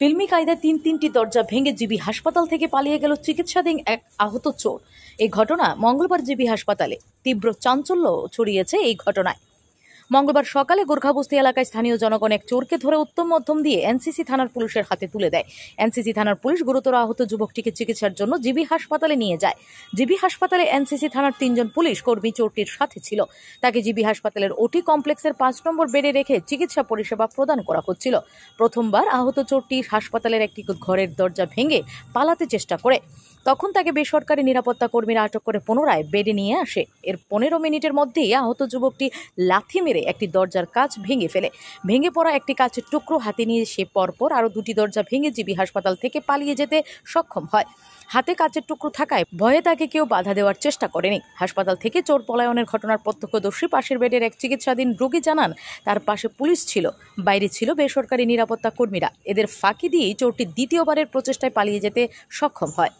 ফিল্মি কায়দায় তিনটি দরজা ভেঙে জিবি হাসপাতাল থেকে পালিয়ে গেল চিকিৎসাধীন এক আহত চোর। এই ঘটনা মঙ্গলবার জিবি হাসপাতালে। তীব্র চাঞ্চল্য ছড়িয়েছে এই ঘটনায়। মঙ্গলবার সকালে গোর্খাবস্তি এলাকায় স্থানীয় জনগণ এক চোরকে ধরে উত্তম মধ্যম দিয়ে এনসিসি থানার পুলিশের হাতে তুলে দেয়। এনসিসি থানার পুলিশ গুরুতর আহত যুবকটিকে চিকিৎসার জন্য জিবি হাসপাতালে নিয়ে যায়। জিবি হাসপাতালে এনসিসি থানার 3 জন পুলিশ কর্মী চোরটির সাথে ছিল। তাকে জিবি হাসপাতালের ওটি কমপ্লেক্সের 5 নম্বর বেডে রেখে চিকিৎসা পরিষেবা প্রদান করা হচ্ছিল। প্রথমবার আহত চোরটি হাসপাতালের একটি ঘরের দরজা ভেঙে পালাতে চেষ্টা করে। তখন তাকে বেসরকারি নিরাপত্তা কর্মীরা আটক করে পুনরায় বেডে নিয়ে আসে। এর 15 মিনিটের মধ্যেই আহত যুবকটি লাথি মেরে একটি দরজার কাঁচ ভেঙে ফেলে। ভেঙে পড়া একটি কাঁচের টুকরো হাতে নিয়ে সে পরপর আরও 2টি দরজা ভেঙে জিবি হাসপাতাল থেকে পালিয়ে যেতে সক্ষম হয়। হাতে কাঁচের টুকরো থাকায় ভয়ে তাকে কেউ বাধা দেওয়ার চেষ্টা করেনি। হাসপাতাল থেকে চোর পলায়নের ঘটনার প্রত্যক্ষদর্শী পাশের বেডের এক চিকিৎসাধীন রোগী জানান, তার পাশে পুলিশ ছিল, বাইরে ছিল বেসরকারি নিরাপত্তা কর্মীরা। এদের ফাঁকি দিয়েই চোরটি দ্বিতীয়বারের প্রচেষ্টায় পালিয়ে যেতে সক্ষম হয়।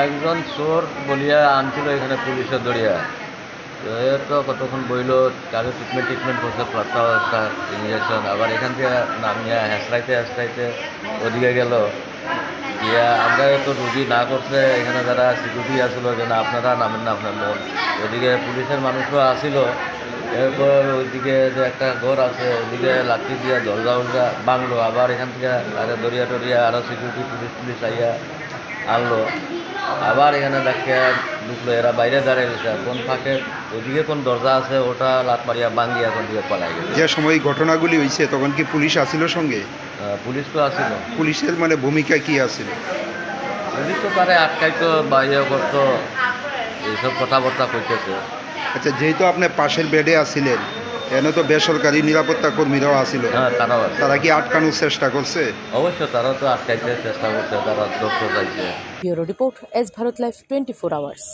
একজন চোর বলিয়া আনছিল এখানে পুলিশের দড়িয়া, তো কতক্ষণ বইল, কারো ট্রিটমেন্ট করছে, প্লাস্টার ইঞ্জেকশন, আবার এখান থেকে নামিয়া হেঁচড়াইতে ওদিকে গেল গিয়া। আমরা তো রুগী না করছে, এখানে যারা সিকিউরিটি আসলো যে না আপনারা নামেন না আপনার লোক, ওদিকে পুলিশের মানুষও আসিল। এরপর ওইদিকে যে একটা ঘর আছে ওইদিকে লাঠি দিয়া দরজা ভাঙলো, আবার এখান থেকে আরে দরিয়া আরও সিকিউরিটি পুলিশ আইয়া আনলো। আবার এখানে দেখে ঢুকলো, এরা বাইরে দাঁড়িয়ে গেছে। কোন ফাঁকে ওইদিকে কোন দরজা আছে ওটা লাত মারিয়া ভাঙিয়া কোন দিকে পালাই গেছে। যে সময় ঘটনাগুলি হয়েছে তখন কি পুলিশ আসিল সঙ্গে? পুলিশ তো আসিল। পুলিশের মানে ভূমিকা কি আছিল? পুলিশ তো তারে আটকাইতো বা ইয়ে করতো, এইসব কথাবার্তা কইতেছে। আচ্ছা, যেহেতু আপনি পাশের বেডে আসছিলেন, এনে তো বেসরকারি নিরাপত্তা কর্মীরাও আসিল, তারা কি আটকানোর চেষ্টা করছে? অবশ্য তারা তো আটকাইতে চেষ্টা করছে, তারা ধরতে চাইছে। Bureau report, S Bharat live 24 hours.